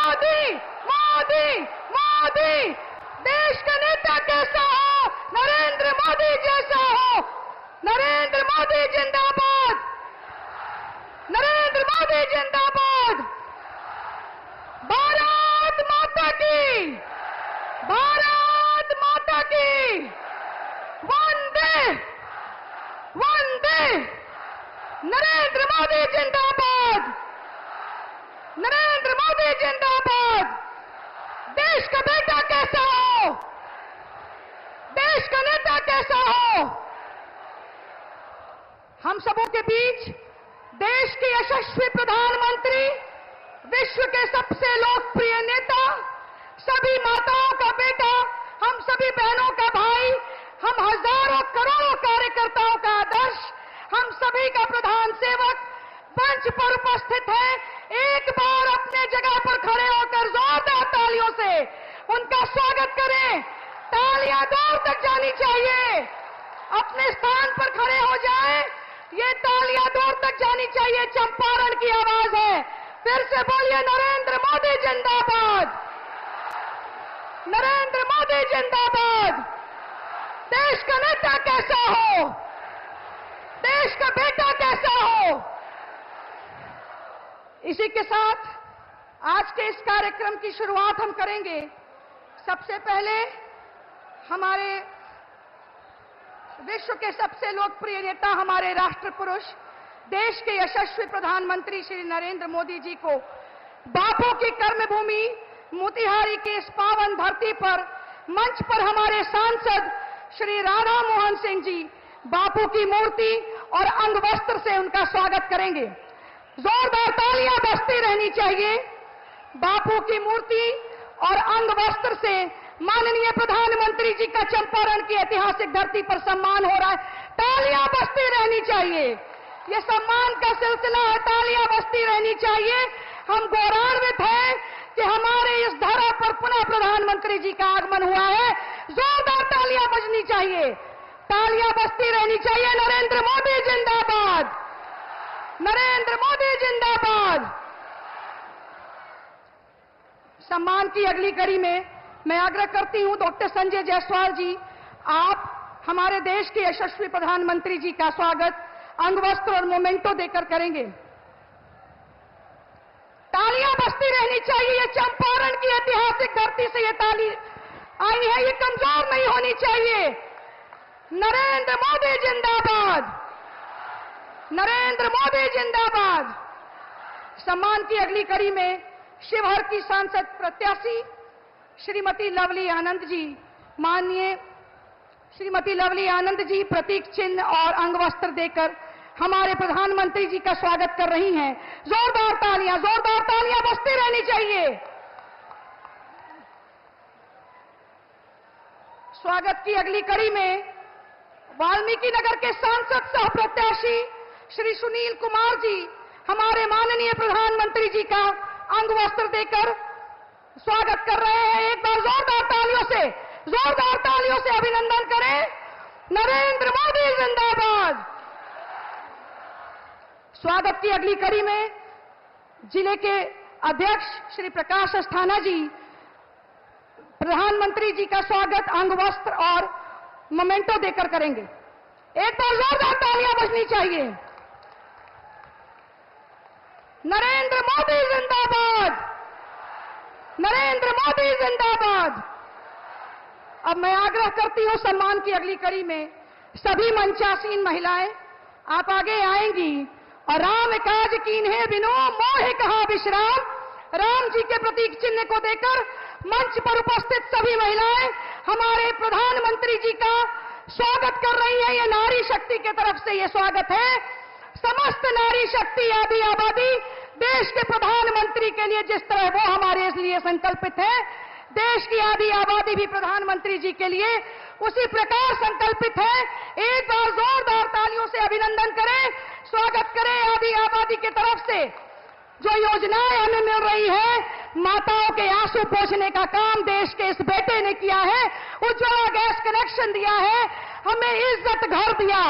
मोदी मोदी मोदी। देश का नेता कैसा हो? नरेंद्र मोदी जैसा हो। नरेंद्र मोदी जिंदाबाद, नरेंद्र मोदी जिंदाबाद। भारत माता की, भारत माता की। वंदे वंदे। नरेंद्र मोदी जिंदाबाद, नरेंद्र मोदी जिंदाबाद। देश का बेटा कैसा हो? देश का नेता कैसा हो? हम सबों के बीच देश के यशस्वी प्रधानमंत्री, विश्व के सबसे लोकप्रिय नेता, सभी माताओं का बेटा, हम सभी बहनों का भाई, हम हजारों करोड़ों कार्यकर्ताओं का आदर्श, हम सभी का प्रधान सेवक मंच पर उपस्थित है। एक बार अपने जगह पर खड़े होकर जोरदार तालियों से उनका स्वागत करें। तालियां दूर तक जानी चाहिए। अपने स्थान पर खड़े हो जाएं। ये तालियां दूर तक जानी चाहिए। चंपारण की आवाज है। फिर से बोलिए, नरेंद्र मोदी जिंदाबाद, नरेंद्र मोदी जिंदाबाद। देश का नेता कैसा हो? देश का बेटा कैसा हो? इसी के साथ आज के इस कार्यक्रम की शुरुआत हम करेंगे। सबसे पहले हमारे विश्व के सबसे लोकप्रिय नेता, हमारे राष्ट्र पुरुष, देश के यशस्वी प्रधानमंत्री श्री नरेंद्र मोदी जी को बापू की कर्मभूमि मोतिहारी की इस पावन धरती पर मंच पर हमारे सांसद श्री राधा मोहन सिंह जी बापू की मूर्ति और अंग वस्त्र से उनका स्वागत करेंगे। जोरदार तालियां बजती रहनी चाहिए। बापू की मूर्ति और अंग वस्त्र से माननीय प्रधानमंत्री जी का चंपारण की ऐतिहासिक धरती पर सम्मान हो रहा है। तालियां बजती रहनी चाहिए। यह सम्मान का सिलसिला है। तालियां बजती रहनी चाहिए। हम गौरवान्वित हैं कि हमारे इस धरा पर पुनः प्रधानमंत्री जी का आगमन हुआ है। जोरदार तालियां बजनी चाहिए। तालियां बजती रहनी चाहिए। नरेंद्र मोदी जिंदाबाद, नरेंद्र मोदी जिंदाबाद। सम्मान की अगली कड़ी में मैं आग्रह करती हूं डॉक्टर संजय जायसवाल जी, आप हमारे देश के यशस्वी प्रधानमंत्री जी का स्वागत अंगवस्त्र और मोमेंटो देकर करेंगे। तालियां बजती रहनी चाहिए। ये चंपारण की ऐतिहासिक धरती से ये ताली आई है, ये कमजोर नहीं होनी चाहिए। नरेंद्र मोदी जिंदाबाद, नरेंद्र मोदी जिंदाबाद। सम्मान की अगली कड़ी में शिवहर की सांसद प्रत्याशी श्रीमती लवली आनंद जी, माननीय श्रीमती लवली आनंद जी प्रतीक चिन्ह और अंगवस्त्र देकर हमारे प्रधानमंत्री जी का स्वागत कर रही हैं। जोरदार तालियां बजती रहनी चाहिए। स्वागत की अगली कड़ी में वाल्मीकि नगर के सांसद सह प्रत्याशी श्री सुनील कुमार जी हमारे माननीय प्रधानमंत्री जी का अंगवस्त्र देकर स्वागत कर रहे हैं। एक बार जोरदार तालियों से अभिनंदन करें। नरेंद्र मोदी जिंदाबाद। स्वागत की अगली कड़ी में जिले के अध्यक्ष श्री प्रकाश अस्थाना जी प्रधानमंत्री जी का स्वागत अंगवस्त्र और मोमेंटो देकर करेंगे। एक बार जोरदार तालियां बजनी चाहिए। नरेंद्र मोदी जिंदाबाद, नरेंद्र मोदी जिंदाबाद। अब मैं आग्रह करती हूं सम्मान की अगली कड़ी में सभी मंचासीन महिलाएं आप आगे आएंगी और राम काज कीन्हे बिनु मोहि कहा विश्राम, राम जी के प्रतीक चिन्ह को देकर मंच पर उपस्थित सभी महिलाएं हमारे प्रधानमंत्री जी का स्वागत कर रही हैं। ये नारी शक्ति की तरफ से ये स्वागत है। समस्त नारी शक्ति आदि आबादी देश के प्रधानमंत्री के लिए जिस तरह वो हमारे लिए संकल्पित है, देश की आधी आबादी भी प्रधानमंत्री जी के लिए उसी प्रकार संकल्पित है। एक बार जोरदार तालियों से अभिनंदन करें, स्वागत करें आधी आबादी की तरफ से। जो योजनाएं हमें मिल रही है, माताओं के आंसू पोंछने का काम देश के इस बेटे ने किया है। उज्ज्वला गैस कनेक्शन दिया है, हमें इज्जत घर दिया,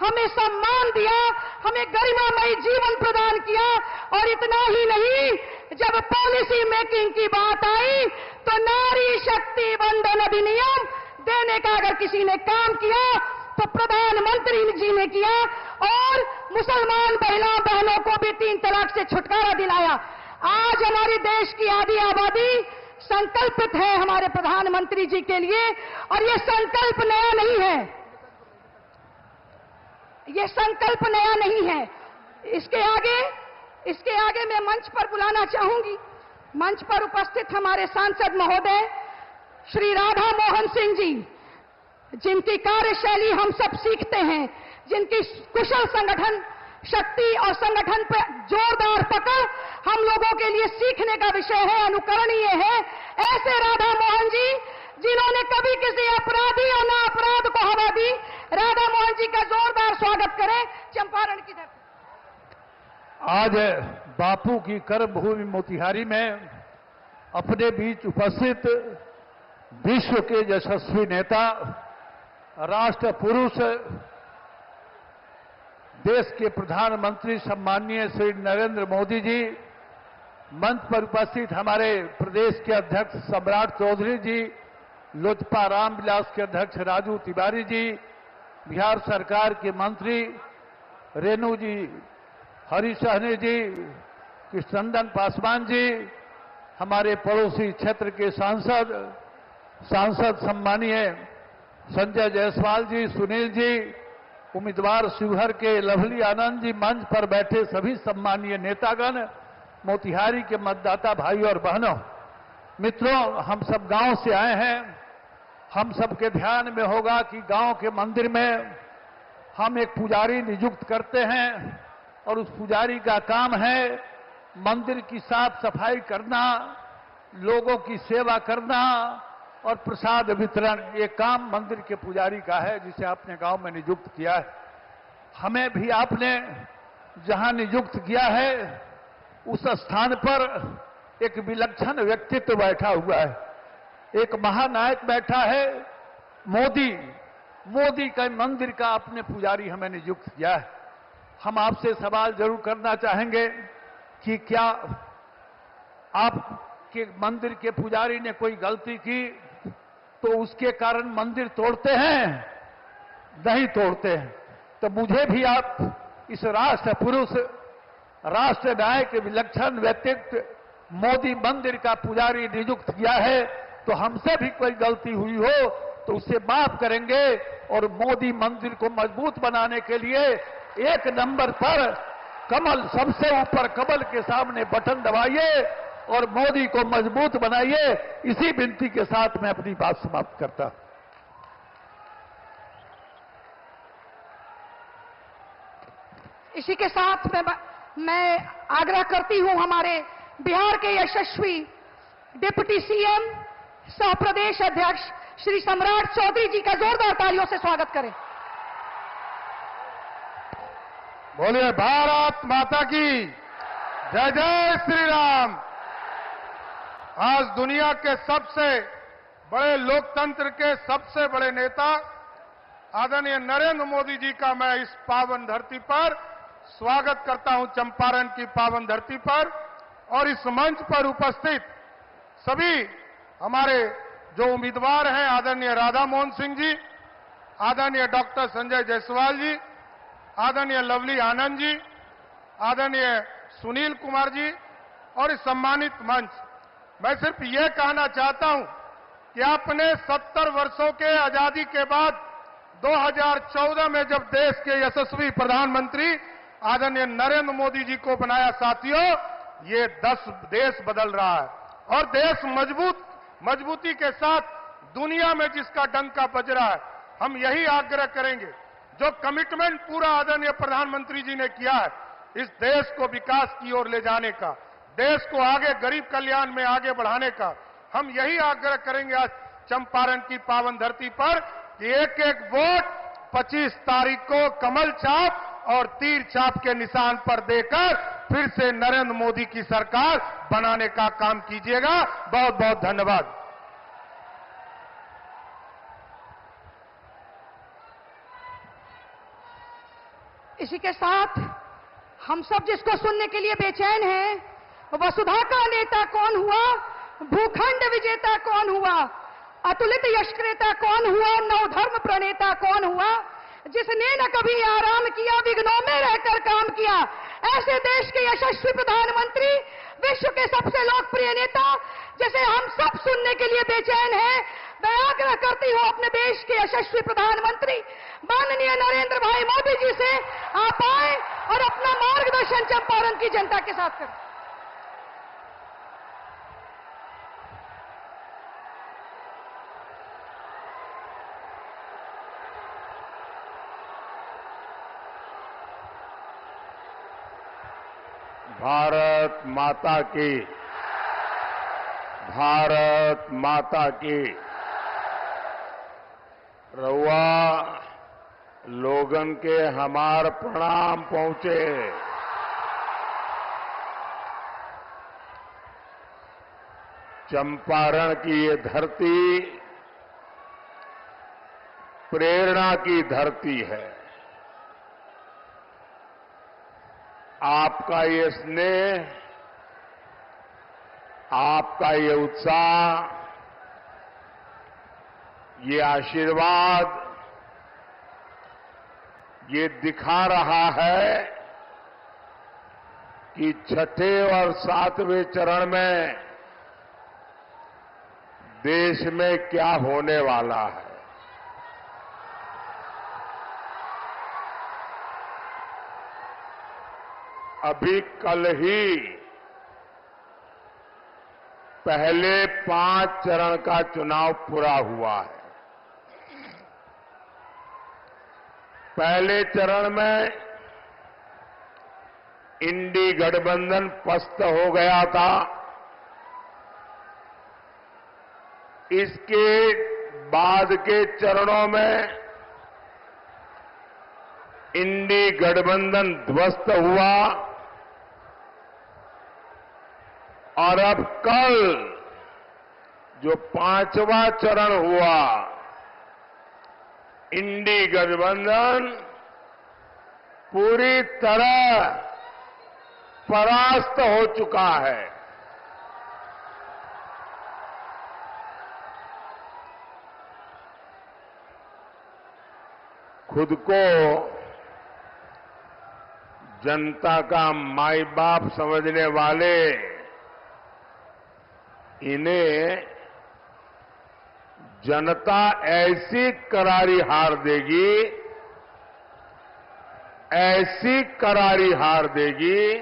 हमें सम्मान दिया, हमें गरिमामयी जीवन प्रदान किया। और इतना ही नहीं, जब पॉलिसी मेकिंग की बात आई तो नारी शक्ति वंदन अधिनियम देने का अगर किसी ने काम किया तो प्रधानमंत्री जी ने किया, और मुसलमान बहनों को भी 3 तलाक से छुटकारा दिलाया। आज हमारे देश की आधी आबादी संकल्पित है हमारे प्रधानमंत्री जी के लिए, और ये संकल्प नया नहीं है, ये संकल्प नया नहीं है। इसके आगे मैं मंच पर बुलाना चाहूंगी, मंच पर उपस्थित हमारे सांसद महोदय श्री राधा मोहन सिंह जी, जिनकी कार्यशैली हम सब सीखते हैं, जिनकी कुशल संगठन शक्ति और संगठन पर जोरदार पकड़ हम लोगों के लिए सीखने का विषय है, अनुकरणीय है। ऐसे राधा मोहन जी जिन्होंने कभी किसी अपराधी और ना अपराध को हवा दी, राधा मोहन जी का जोरदार स्वागत करें चंपारण की धरती। आज बापू की कर्मभूमि मोतिहारी में अपने बीच उपस्थित विश्व के यशस्वी नेता, राष्ट्र पुरुष, देश के प्रधानमंत्री सम्माननीय श्री नरेंद्र मोदी जी, मंच पर उपस्थित हमारे प्रदेश के अध्यक्ष सम्राट चौधरी जी, लोजपा रामविलास के अध्यक्ष राजू तिवारी जी, बिहार सरकार के मंत्री रेणु जी, हरीश सहनी जी, कृष्णनंदन पासवान जी, हमारे पड़ोसी क्षेत्र के सांसद सम्मानीय संजय जायसवाल जी, सुनील जी, उम्मीदवार शिवहर के लवली आनंद जी, मंच पर बैठे सभी सम्मानीय नेतागण, मोतिहारी के मतदाता भाई और बहनों, मित्रों, हम सब गांव से आए हैं। हम सबके ध्यान में होगा कि गांव के मंदिर में हम एक पुजारी नियुक्त करते हैं और उस पुजारी का काम है मंदिर की साफ सफाई करना, लोगों की सेवा करना और प्रसाद वितरण। ये काम मंदिर के पुजारी का है, जिसे आपने गांव में नियुक्त किया है। हमें भी आपने जहां नियुक्त किया है उस स्थान पर एक विलक्षण व्यक्तित्व बैठा हुआ है, एक महानायक बैठा है, मोदी का मंदिर का अपने पुजारी हमें नियुक्त किया है। हम आपसे सवाल जरूर करना चाहेंगे कि क्या आपके मंदिर के पुजारी ने कोई गलती की तो उसके कारण मंदिर तोड़ते हैं? नहीं तोड़ते हैं। तो मुझे भी आप इस राष्ट्र पुरुष, राष्ट्र नायक, विलक्षण व्यक्तित्व मोदी मंदिर का पुजारी नियुक्त किया है, तो हमसे भी कोई गलती हुई हो तो उसे माफ करेंगे और मोदी मंदिर को मजबूत बनाने के लिए 1 नंबर पर कमल, सबसे ऊपर कमल के सामने बटन दबाइए और मोदी को मजबूत बनाइए। इसी विनती के साथ मैं अपनी बात समाप्त करता हूं। इसी के साथ मैं आग्रह करती हूं हमारे बिहार के यशस्वी डिप्टी सीएम सह प्रदेश अध्यक्ष श्री सम्राट चौधरी जी का जोरदार तालियों से स्वागत करें। बोलिए भारत माता की जय, जय श्री राम। आज दुनिया के सबसे बड़े लोकतंत्र के सबसे बड़े नेता आदरणीय नरेंद्र मोदी जी का मैं इस पावन धरती पर स्वागत करता हूं, चंपारण की पावन धरती पर। और इस मंच पर उपस्थित सभी हमारे जो उम्मीदवार हैं, आदरणीय राधा मोहन सिंह जी, आदरणीय डॉक्टर संजय जायसवाल जी, आदरणीय लवली आनंद जी, आदरणीय सुनील कुमार जी और इस सम्मानित मंच, मैं सिर्फ ये कहना चाहता हूं कि आपने 70 वर्षों के आजादी के बाद 2014 में जब देश के यशस्वी प्रधानमंत्री आदरणीय नरेंद्र मोदी जी को बनाया, साथियों, ये 10 देश बदल रहा है और देश मजबूती के साथ दुनिया में जिसका डंका बज रहा है। हम यही आग्रह करेंगे, जो कमिटमेंट पूरा आदरणीय प्रधानमंत्री जी ने किया है इस देश को विकास की ओर ले जाने का, देश को आगे गरीब कल्याण में आगे बढ़ाने का, हम यही आग्रह करेंगे आज चंपारण की पावन धरती पर कि एक एक वोट 25 तारीख को कमल छाप और तीर छाप के निशान पर देकर फिर से नरेंद्र मोदी की सरकार बनाने का काम कीजिएगा। बहुत बहुत धन्यवाद। इसी के साथ हम सब जिसको सुनने के लिए बेचैन हैं वसुधा का नेता कौन हुआ, भूखंड विजेता कौन हुआ, अतुलित यशक्रेता कौन हुआ, नवधर्म प्रणेता कौन हुआ, जिसने न कभी आराम किया, विघ्नों में रहकर काम किया। ऐसे देश के यशस्वी प्रधानमंत्री, विश्व के सबसे लोकप्रिय नेता, जिसे हम सब सुनने के लिए बेचैन हैं, मैं आग्रह करती हूं अपने देश के यशस्वी प्रधानमंत्री माननीय नरेंद्र भाई मोदी जी से, आप आए और अपना मार्गदर्शन चंपारण की जनता के साथ करें। भारत माता की, भारत माता की। रउआ लोगन के हमार प्रणाम पहुंचे। चंपारण की ये धरती प्रेरणा की धरती है। आपका ये स्नेह, आपका ये उत्साह, ये आशीर्वाद, ये दिखा रहा है कि छठे और सातवें चरण में देश में क्या होने वाला है। अभी कल ही पहले 5 चरण का चुनाव पूरा हुआ है। पहले चरण में इंडी गठबंधन पस्त हो गया था। इसके बाद के चरणों में इंडी गठबंधन ध्वस्त हुआ और अब कल जो 5वां चरण हुआ, इंडी गठबंधन पूरी तरह परास्त हो चुका है। खुद को जनता का माई बाप समझने वाले इन्हें जनता ऐसी करारी हार देगी, ऐसी करारी हार देगी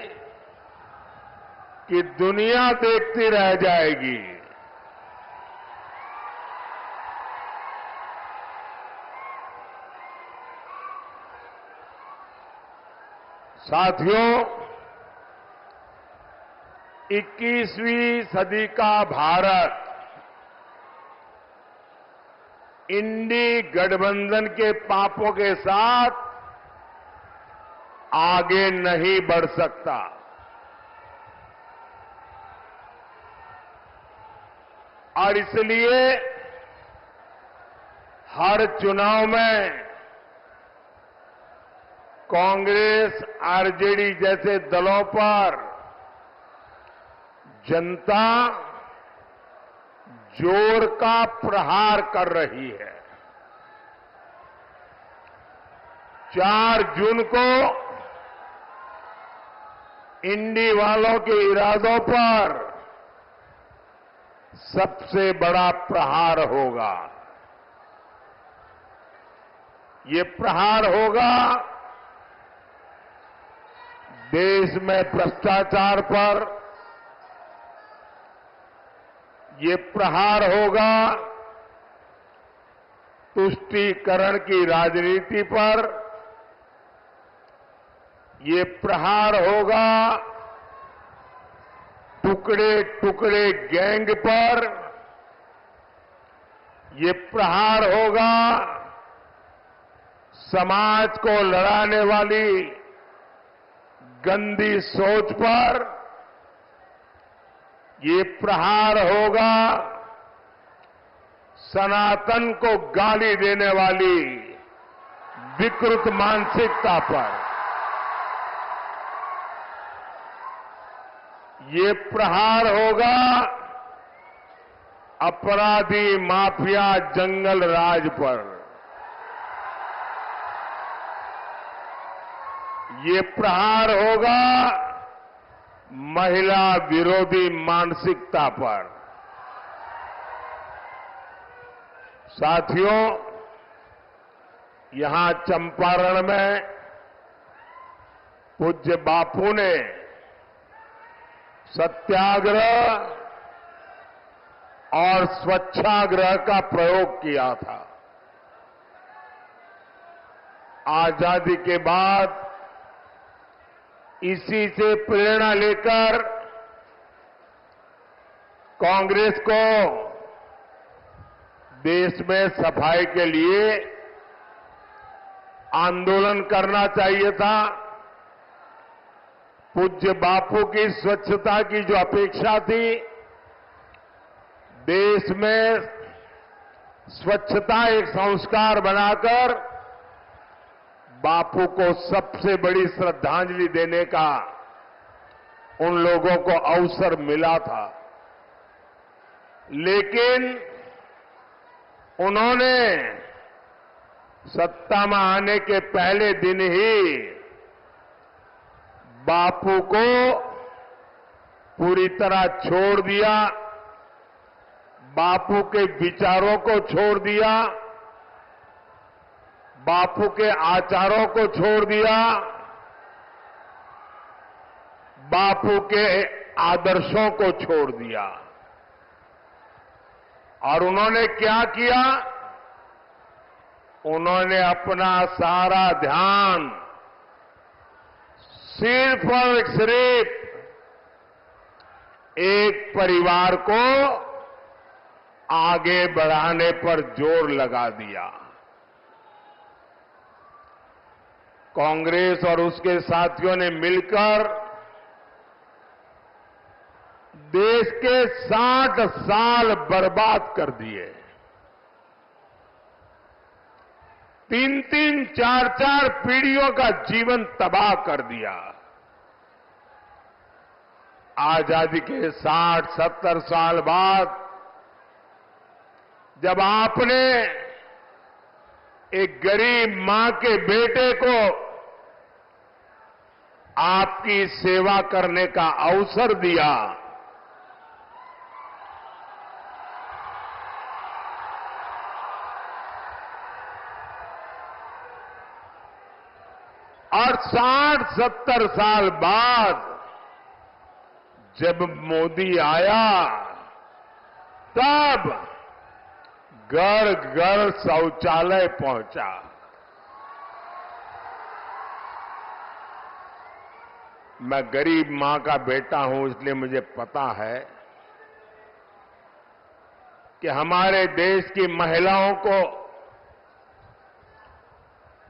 कि दुनिया देखती रह जाएगी। साथियों, 21वीं सदी का भारत इंडी गठबंधन के पापों के साथ आगे नहीं बढ़ सकता। और इसलिए हर चुनाव में कांग्रेस, आरजेडी जैसे दलों पर जनता जोर का प्रहार कर रही है। 4 जून को इंडी वालों के इरादों पर सबसे बड़ा प्रहार होगा। ये प्रहार होगा देश में भ्रष्टाचार पर, ये प्रहार होगा तुष्टीकरण की राजनीति पर, ये प्रहार होगा टुकड़े टुकड़े गैंग पर, ये प्रहार होगा समाज को लड़ाने वाली गंदी सोच पर, ये प्रहार होगा सनातन को गाली देने वाली विकृत मानसिकता पर। ये प्रहार होगा अपराधी माफिया जंगल राज पर। ये प्रहार होगा महिला विरोधी मानसिकता पर। साथियों, यहां चंपारण में पूज्य बापू ने सत्याग्रह और स्वच्छाग्रह का प्रयोग किया था। आजादी के बाद इसी से प्रेरणा लेकर कांग्रेस को देश में सफाई के लिए आंदोलन करना चाहिए था। पूज्य बापू की स्वच्छता की जो अपेक्षा थी, देश में स्वच्छता एक संस्कार बनाकर बापू को सबसे बड़ी श्रद्धांजलि देने का उन लोगों को अवसर मिला था। लेकिन उन्होंने सत्ता में आने के पहले दिन ही बापू को पूरी तरह छोड़ दिया, बापू के विचारों को छोड़ दिया, बापू के आचारों को छोड़ दिया, बापू के आदर्शों को छोड़ दिया। और उन्होंने क्या किया? उन्होंने अपना सारा ध्यान सिर्फ और सिर्फ एक परिवार को आगे बढ़ाने पर जोर लगा दिया। कांग्रेस और उसके साथियों ने मिलकर देश के 60 साल बर्बाद कर दिए। 3-3, 4-4 पीढ़ियों का जीवन तबाह कर दिया। आजादी के 60-70 साल बाद जब आपने एक गरीब मां के बेटे को आपकी सेवा करने का अवसर दिया, और 60-70 साल बाद जब मोदी आया, तब घर घर शौचालय पहुंचा। मैं गरीब मां का बेटा हूं, इसलिए मुझे पता है कि हमारे देश की महिलाओं को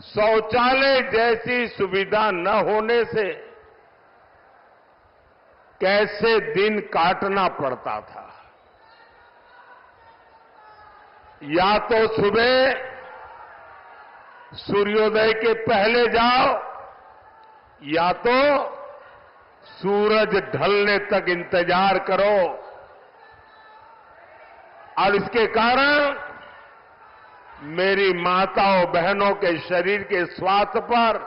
शौचालय जैसी सुविधा न होने से कैसे दिन काटना पड़ता था। या तो सुबह सूर्योदय के पहले जाओ, या तो सूरज ढलने तक इंतजार करो। और इसके कारण मेरी माताओं बहनों के शरीर के स्वास्थ्य पर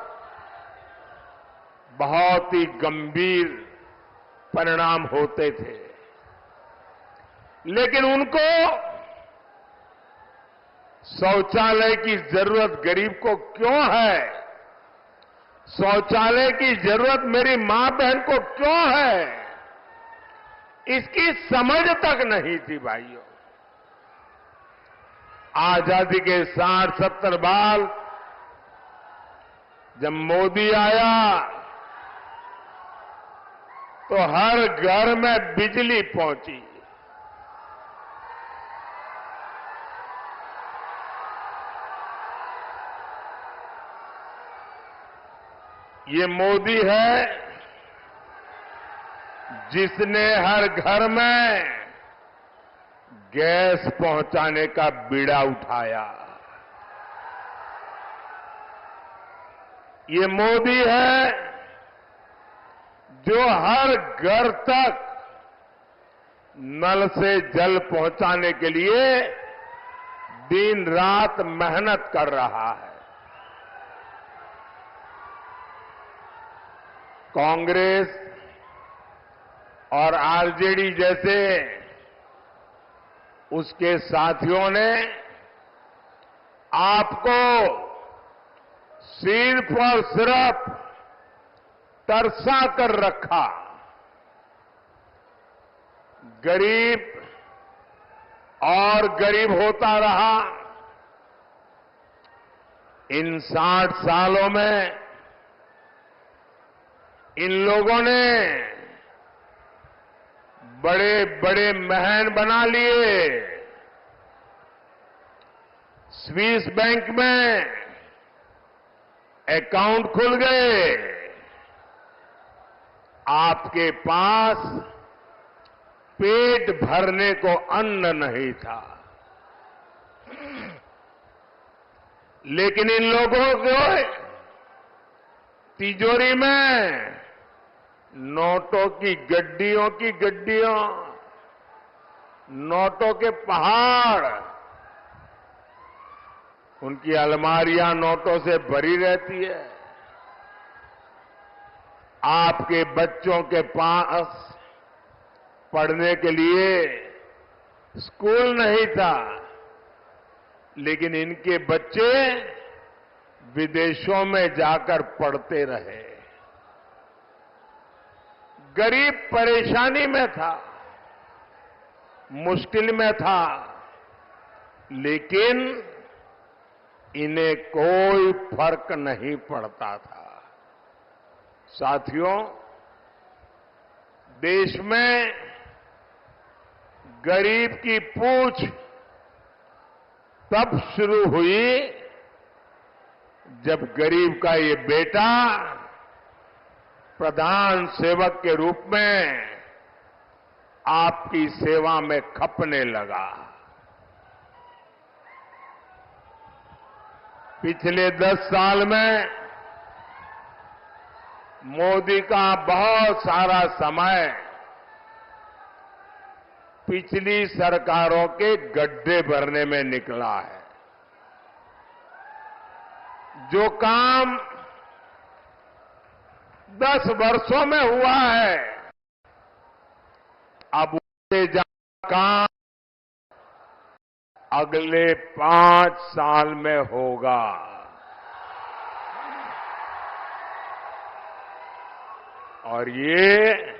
बहुत ही गंभीर परिणाम होते थे। लेकिन उनको शौचालय की जरूरत गरीब को क्यों है, शौचालय की जरूरत मेरी मां बहन को क्यों है, इसकी समझ तक नहीं थी भाइयों। आजादी के 60-70 बाद जब मोदी आया तो हर घर में बिजली पहुंची। ये मोदी है जिसने हर घर में गैस पहुंचाने का बीड़ा उठाया। ये मोदी है जो हर घर तक नल से जल पहुंचाने के लिए दिन रात मेहनत कर रहा है। कांग्रेस और आरजेडी जैसे उसके साथियों ने आपको सिर्फ और सिर्फ तरसा कर रखा। गरीब और गरीब होता रहा। इन 60 सालों में इन लोगों ने बड़े बड़े महल बना लिए। स्विस बैंक में अकाउंट खुल गए। आपके पास पेट भरने को अन्न नहीं था। लेकिन इन लोगों को तिजोरी में नोटों की गड्डियों, नोटों के पहाड़, उनकी अलमारियां नोटों से भरी रहती है। आपके बच्चों के पास पढ़ने के लिए स्कूल नहीं था, लेकिन इनके बच्चे विदेशों में जाकर पढ़ते रहे। गरीब परेशानी में था, मुश्किल में था, लेकिन इन्हें कोई फर्क नहीं पड़ता था। साथियों, देश में गरीब की पूछ तब शुरू हुई जब गरीब का ये बेटा प्रधान सेवक के रूप में आपकी सेवा में खपने लगा। पिछले 10 साल में मोदी का बहुत सारा समय पिछली सरकारों के गड्ढे भरने में निकला है। जो काम 10 वर्षों में हुआ है, अब उससे ज्यादा काम अगले 5 साल में होगा। और ये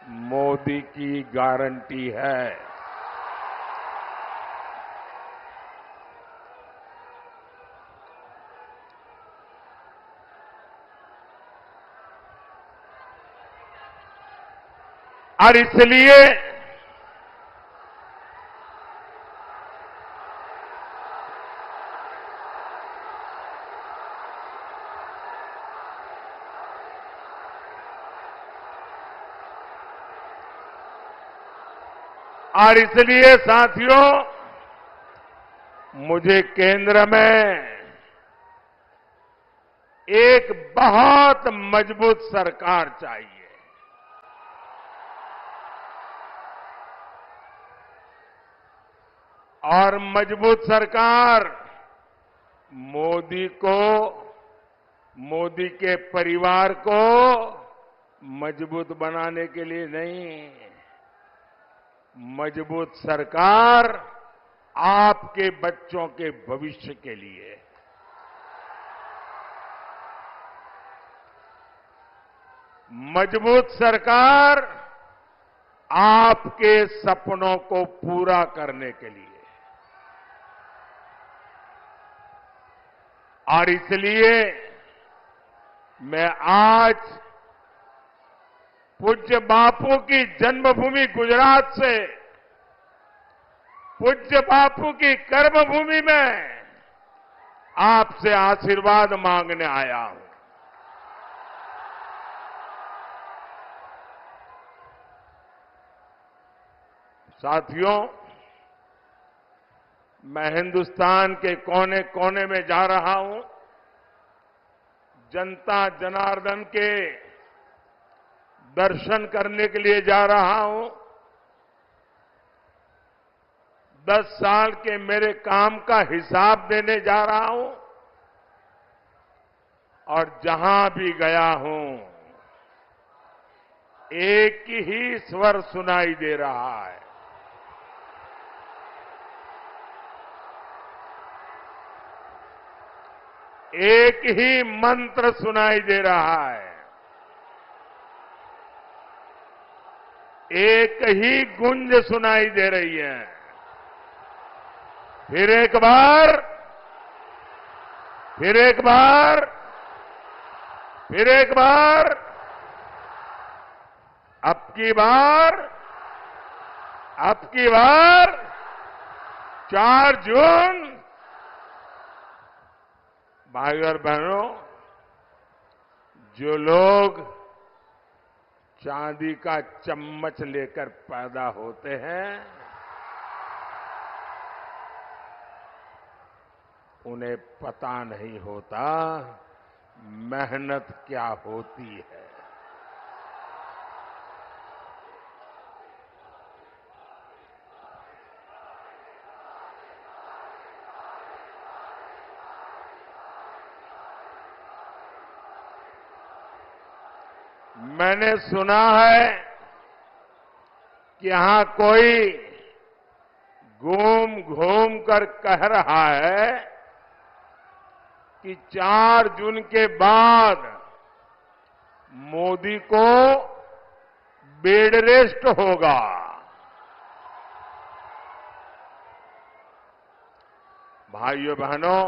मोदी की गारंटी है। और इसलिए साथियों, मुझे केंद्र में एक बहुत मजबूत सरकार चाहिए। और मजबूत सरकार मोदी को, मोदी के परिवार को मजबूत बनाने के लिए नहीं, मजबूत सरकार आपके बच्चों के भविष्य के लिए। मजबूत सरकार आपके सपनों को पूरा करने के लिए। और इसलिए मैं आज पूज्य बापू की जन्मभूमि गुजरात से, पूज्य बापू की कर्मभूमि में आपसे आशीर्वाद मांगने आया हूं। साथियों, मैं हिंदुस्तान के कोने कोने में जा रहा हूं। जनता जनार्दन के दर्शन करने के लिए जा रहा हूं। 10 साल के मेरे काम का हिसाब देने जा रहा हूं और जहां भी गया हूं एक ही स्वर सुनाई दे रहा है। एक ही मंत्र सुनाई दे रहा है। एक ही गूंज सुनाई दे रही है। फिर एक बार, फिर एक बार, फिर एक बार, अब की बार, अब की बार 4 जून। भाइयों और बहनों, जो लोग चांदी का चम्मच लेकर पैदा होते हैं उन्हें पता नहीं होता मेहनत क्या होती है। मैंने सुना है कि यहां कोई घूम घूम कर कह रहा है कि 4 जून के बाद मोदी को बेड रेस्ट होगा। भाइयों बहनों,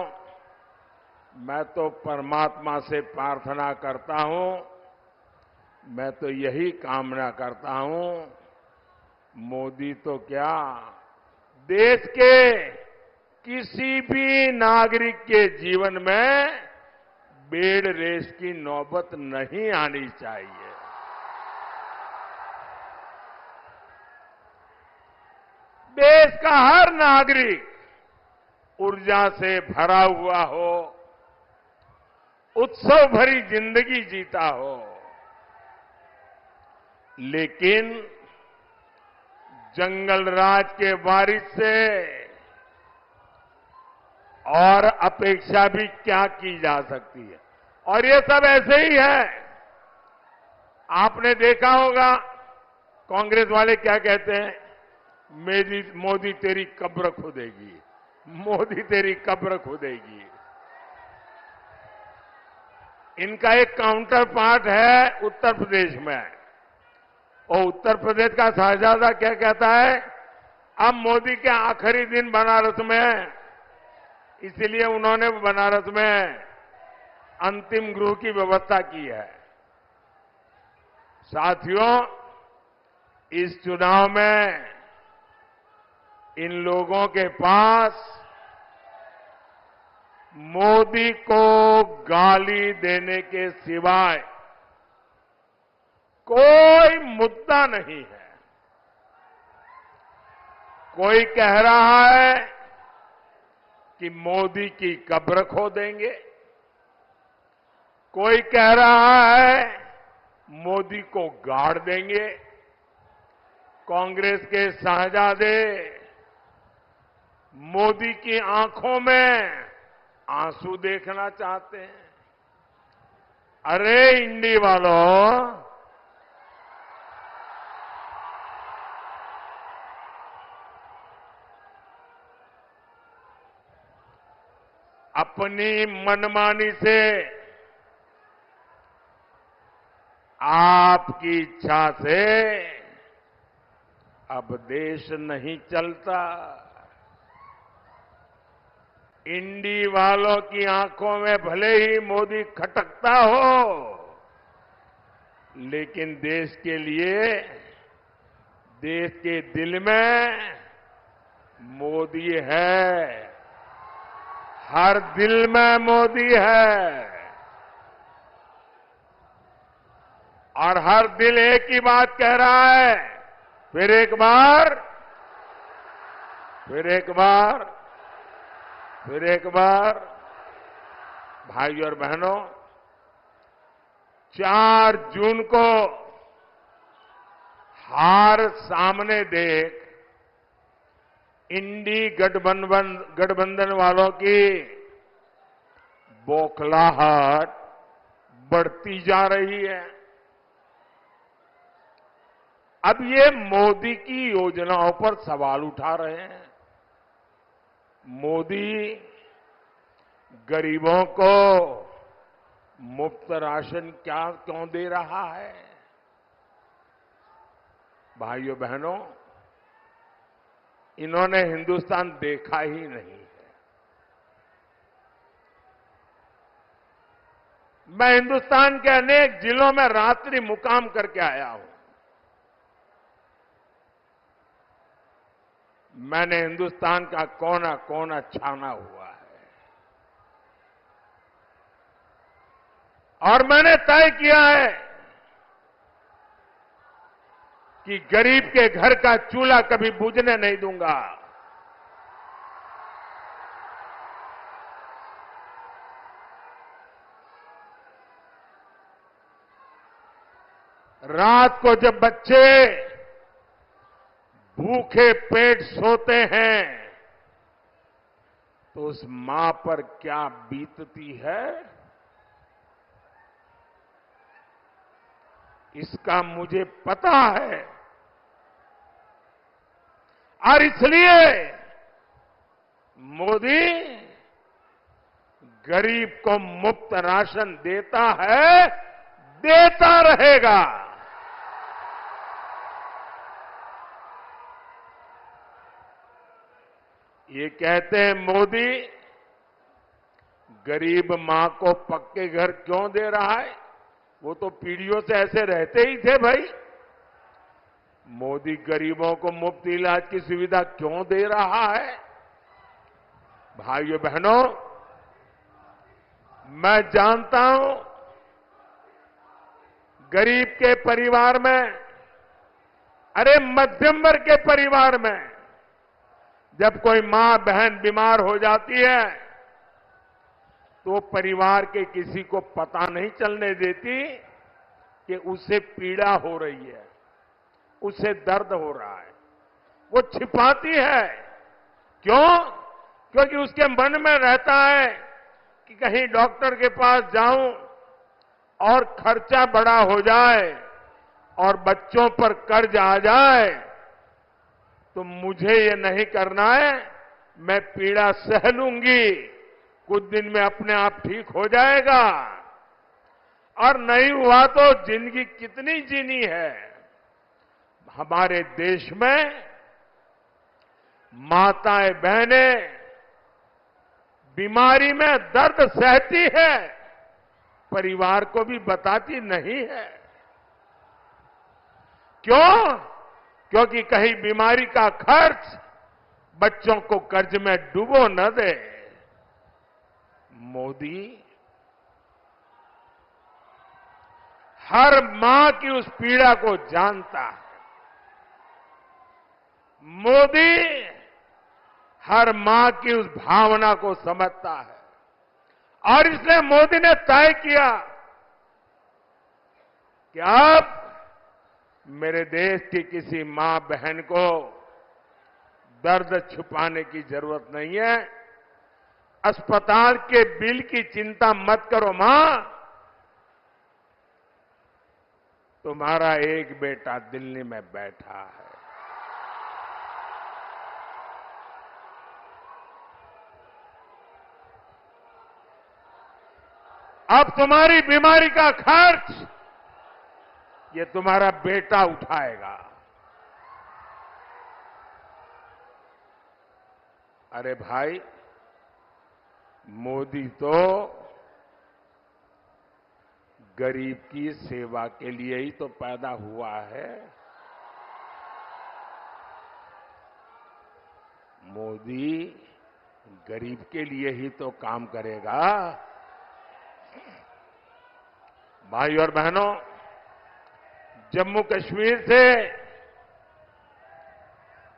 मैं तो परमात्मा से प्रार्थना करता हूं, मैं तो यही कामना करता हूं, मोदी तो क्या, देश के किसी भी नागरिक के जीवन में बेड रेस्ट की नौबत नहीं आनी चाहिए। देश का हर नागरिक ऊर्जा से भरा हुआ हो, उत्सव भरी जिंदगी जीता हो, लेकिन जंगल राज के वारिस से और अपेक्षा भी क्या की जा सकती है। और ये सब ऐसे ही है। आपने देखा होगा कांग्रेस वाले क्या कहते हैं, मोदी तेरी कब्र खोदेगी, मोदी तेरी कब्र खोदेगी। इनका एक काउंटर पार्ट है उत्तर प्रदेश में, और उत्तर प्रदेश का शहजादा क्या कहता है, अब मोदी के आखिरी दिन बनारस में है, इसलिए उन्होंने बनारस में अंतिम गृह की व्यवस्था की है। साथियों, इस चुनाव में इन लोगों के पास मोदी को गाली देने के सिवाय कोई मुद्दा नहीं है। कोई कह रहा है कि मोदी की कब्र खोदेंगे, कोई कह रहा है मोदी को गाड़ देंगे। कांग्रेस के शहजादे मोदी की आंखों में आंसू देखना चाहते हैं। अरे इंडी वालों, अपनी मनमानी से, आपकी इच्छा से अब देश नहीं चलता। इंडी वालों की आंखों में भले ही मोदी खटकता हो, लेकिन देश के लिए, देश के दिल में मोदी है। हर दिल में मोदी है, और हर दिल एक ही बात कह रहा है, फिर एक बार, फिर एक बार, फिर एक बार। भाइयों और बहनों, 4 जून को हार सामने देख इंडी गठबंधन वालों की बौखलाहट बढ़ती जा रही है। अब ये मोदी की योजनाओं पर सवाल उठा रहे हैं। मोदी गरीबों को मुफ्त राशन क्यों दे रहा है? भाइयों बहनों, इन्होंने हिंदुस्तान देखा ही नहीं है। मैं हिंदुस्तान के अनेक जिलों में रात्रि मुकाम करके आया हूं। मैंने हिंदुस्तान का कोना कोना छाना हुआ है और मैंने तय किया है कि गरीब के घर का चूल्हा कभी बुझने नहीं दूंगा। रात को जब बच्चे भूखे पेट सोते हैं तो उस मां पर क्या बीतती है, इसका मुझे पता है। और इसलिए मोदी गरीब को मुफ्त राशन देता है, देता रहेगा। ये कहते हैं मोदी गरीब मां को पक्के घर क्यों दे रहा है? वो तो पीढ़ियों से ऐसे रहते ही थे भाई। मोदी गरीबों को मुफ्त इलाज की सुविधा क्यों दे रहा है? भाइयों बहनों, मैं जानता हूं गरीब के परिवार में, अरे मध्यम वर्ग के परिवार में जब कोई मां बहन बीमार हो जाती है तो परिवार के किसी को पता नहीं चलने देती कि उसे पीड़ा हो रही है, उसे दर्द हो रहा है। वो छिपाती है। क्यों? क्योंकि उसके मन में रहता है कि कहीं डॉक्टर के पास जाऊं और खर्चा बड़ा हो जाए और बच्चों पर कर्ज आ जाए तो मुझे ये नहीं करना है, मैं पीड़ा सह लूंगी, कुछ दिन में अपने आप ठीक हो जाएगा। और नहीं हुआ तो जिंदगी कितनी जीनी है। हमारे देश में माताएं बहनें बीमारी में दर्द सहती है, परिवार को भी बताती नहीं है। क्यों? क्योंकि कहीं बीमारी का खर्च बच्चों को कर्ज में डुबो न दे। मोदी हर मां की उस पीड़ा को जानता है। मोदी हर मां की उस भावना को समझता है और इसलिए मोदी ने तय किया कि अब मेरे देश की किसी मां बहन को दर्द छुपाने की जरूरत नहीं है। अस्पताल के बिल की चिंता मत करो मां, तुम्हारा एक बेटा दिल्ली में बैठा है। अब तुम्हारी बीमारी का खर्च ये तुम्हारा बेटा उठाएगा। अरे भाई, मोदी तो गरीब की सेवा के लिए ही तो पैदा हुआ है। मोदी गरीब के लिए ही तो काम करेगा। भाई और बहनों, जम्मू कश्मीर से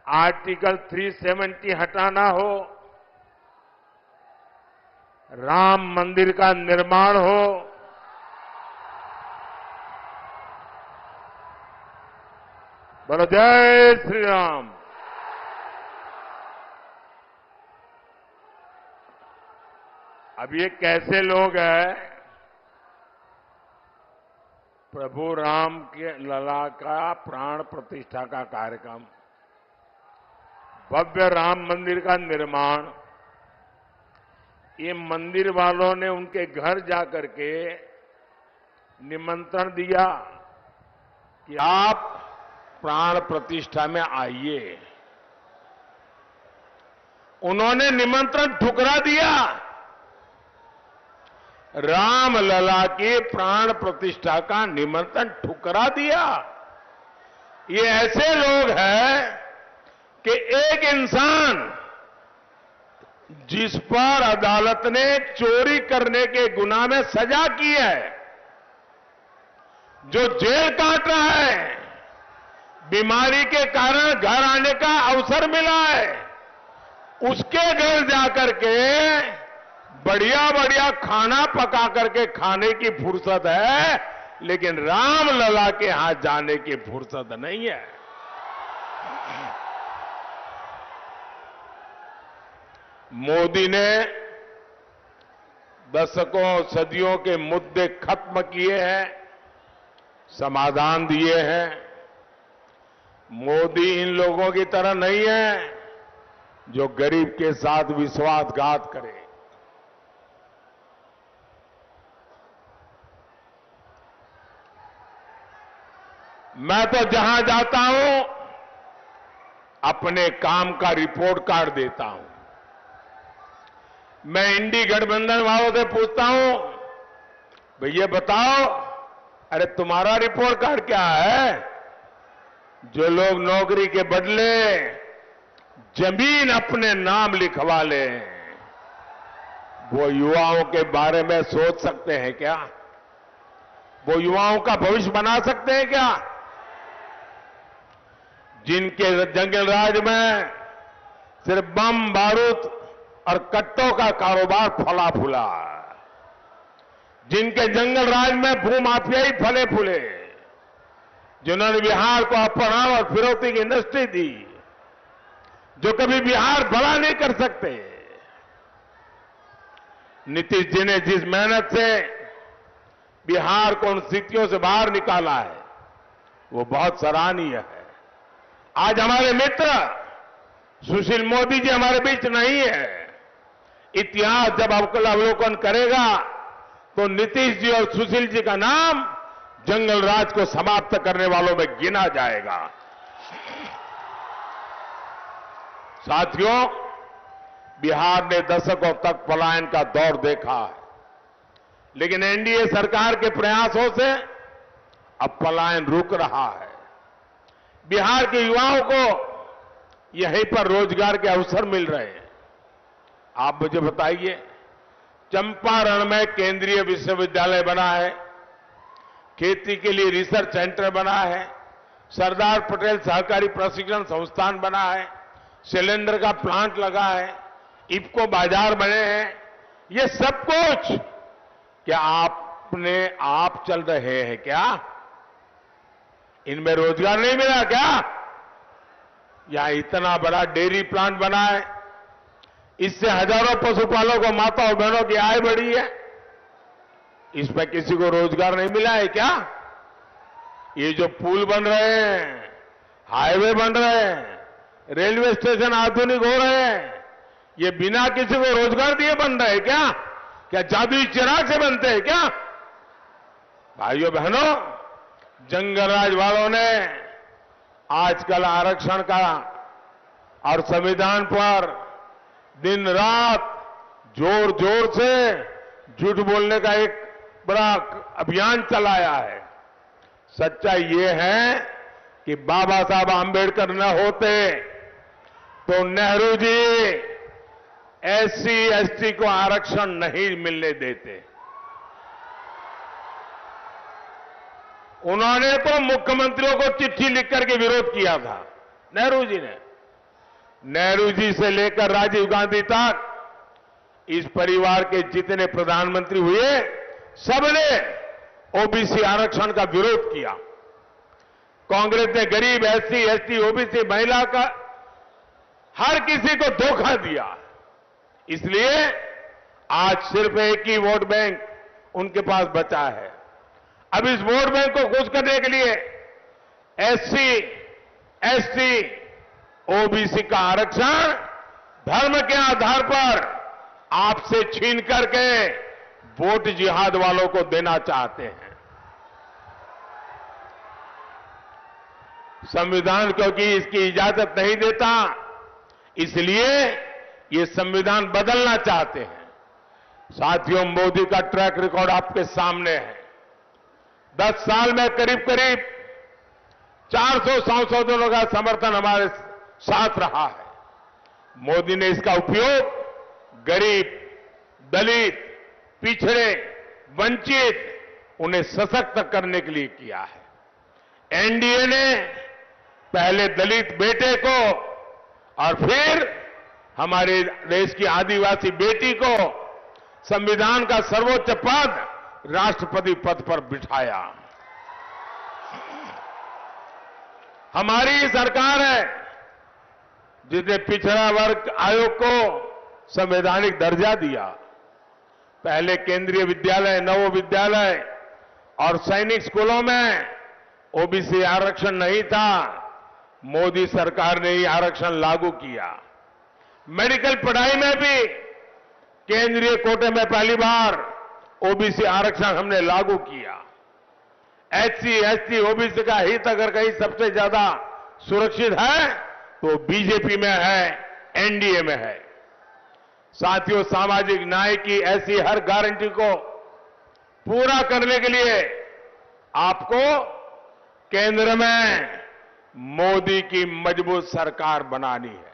आर्टिकल 370 हटाना हो, राम मंदिर का निर्माण हो, बोलो जय श्री राम। अब ये कैसे लोग हैं? प्रभु राम के लला का प्राण प्रतिष्ठा का कार्यक्रम, भव्य राम मंदिर का निर्माण, ये मंदिर वालों ने उनके घर जाकर के निमंत्रण दिया कि आप प्राण प्रतिष्ठा में आइए। उन्होंने निमंत्रण ठुकरा दिया। राम लला के प्राण प्रतिष्ठा का निमंत्रण ठुकरा दिया। ये ऐसे लोग हैं कि एक इंसान जिस पर अदालत ने चोरी करने के गुनाह में सजा की है, जो जेल काट रहा है, बीमारी के कारण घर आने का अवसर मिला है, उसके घर जाकर के बढ़िया बढ़िया खाना पका करके खाने की फुर्सत है, लेकिन राम लला के हाथ जाने की फुर्सत नहीं है। मोदी ने दशकों सदियों के मुद्दे खत्म किए हैं, समाधान दिए हैं। मोदी इन लोगों की तरह नहीं है जो गरीब के साथ विश्वासघात करे। मैं तो जहां जाता हूं अपने काम का रिपोर्ट कार्ड देता हूं। मैं इंडी गठबंधन वालों से पूछता हूं, भैया बताओ, अरे तुम्हारा रिपोर्ट कार्ड क्या है? जो लोग नौकरी के बदले जमीन अपने नाम लिखवा ले, वो युवाओं के बारे में सोच सकते हैं क्या? वो युवाओं का भविष्य बना सकते हैं क्या? जिनके जंगल राज में सिर्फ बम बारूद और कट्टों का कारोबार फला फूला, जिनके जंगल राज में भूमाफियाई फले फूले, जिन्होंने बिहार को अपहरण और फिरौती की इंडस्ट्री दी, जो कभी बिहार बड़ा नहीं कर सकते। नीतीश जी ने जिस मेहनत से बिहार को उन स्थितियों से बाहर निकाला है, वो बहुत सराहनीय है। आज हमारे मित्र सुशील मोदी जी हमारे बीच नहीं है। इतिहास जब अवलोकन करेगा तो नीतीश जी और सुशील जी का नाम जंगल राज को समाप्त करने वालों में गिना जाएगा। साथियों, बिहार ने दशकों तक पलायन का दौर देखा है, लेकिन एनडीए सरकार के प्रयासों से अब पलायन रुक रहा है। बिहार के युवाओं को यहीं पर रोजगार के अवसर मिल रहे हैं। आप मुझे बताइए, चंपारण में केंद्रीय विश्वविद्यालय बना है, खेती के लिए रिसर्च सेंटर बना है, सरदार पटेल सहकारी प्रशिक्षण संस्थान बना है, सिलेंडर का प्लांट लगा है, इफ्को बाजार बने हैं। ये सब कुछ क्या आपने आप चल रहे हैं क्या? इनमें रोजगार नहीं मिला क्या? यहां इतना बड़ा डेयरी प्लांट बना है, इससे हजारों पशुपालकों, माता और बहनों की आय बढ़ी है। इसमें किसी को रोजगार नहीं मिला है क्या? ये जो पुल बन रहे हैं, हाईवे बन रहे हैं, रेलवे स्टेशन आधुनिक हो रहे हैं, ये बिना किसी को रोजगार दिए बन रहे हैं क्या? क्या जादुई चिराग से बनते हैं क्या? भाइयों बहनों, जंगलराज वालों ने आजकल आरक्षण का और संविधान पर दिन रात जोर जोर से झूठ बोलने का एक बड़ा अभियान चलाया है। सच्चाई ये है कि बाबा साहब आंबेडकर न होते तो नेहरू जी एससी एसटी को आरक्षण नहीं मिलने देते। उन्होंने तो मुख्यमंत्रियों को चिट्ठी लिख करके विरोध किया था, नेहरू जी ने। नेहरू जी से लेकर राजीव गांधी तक इस परिवार के जितने प्रधानमंत्री हुए, सबने ओबीसी आरक्षण का विरोध किया। कांग्रेस ने गरीब, एससी, एसटी, ओबीसी, महिला का हर किसी को धोखा दिया। इसलिए आज सिर्फ एक ही वोट बैंक उनके पास बचा है। अब इस वोट बैंक को खुश करने के लिए एससी, एसटी, ओबीसी का आरक्षण धर्म के आधार पर आपसे छीन करके वोट जिहाद वालों को देना चाहते हैं। संविधान क्योंकि इसकी इजाजत नहीं देता, इसलिए ये संविधान बदलना चाहते हैं। साथियों, मोदी का ट्रैक रिकॉर्ड आपके सामने है। 10 साल में करीब करीब 400 संशोधनों का समर्थन हमारे साथ रहा है। मोदी ने इसका उपयोग गरीब, दलित, पिछड़े, वंचित उन्हें सशक्त करने के लिए किया है। एनडीए ने पहले दलित बेटे को और फिर हमारे देश की आदिवासी बेटी को संविधान का सर्वोच्च पद राष्ट्रपति पद पर बिठाया। हमारी सरकार है जिसने पिछड़ा वर्ग आयोग को संवैधानिक दर्जा दिया। पहले केंद्रीय विद्यालय, नवोदय विद्यालय और सैनिक स्कूलों में ओबीसी आरक्षण नहीं था। मोदी सरकार ने ये आरक्षण लागू किया। मेडिकल पढ़ाई में भी केंद्रीय कोटे में पहली बार ओबीसी आरक्षण हमने लागू किया। एससी, एसटी, ओबीसी का हित अगर कहीं सबसे ज्यादा सुरक्षित है तो बीजेपी में है, एनडीए में है। साथियों, सामाजिक न्याय की ऐसी हर गारंटी को पूरा करने के लिए आपको केंद्र में मोदी की मजबूत सरकार बनानी है।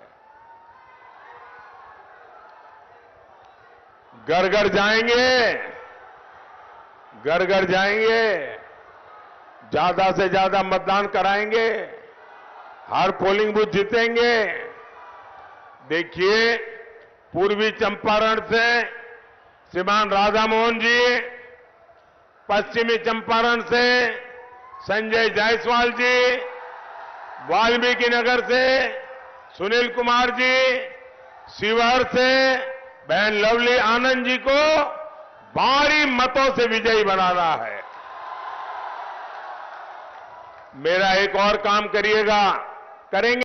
घर घर जाएंगे, घर घर जाएंगे, ज्यादा से ज्यादा मतदान कराएंगे, हर पोलिंग बूथ जीतेंगे। देखिए, पूर्वी चंपारण से श्रीमान राधा मोहन जी, पश्चिमी चंपारण से संजय जायसवाल जी, वाल्मीकि नगर से सुनील कुमार जी, शिवहर से बहन लवली आनंद जी को भारी मतों से विजयी बनाना है। मेरा एक और काम करिएगा, करेंगे।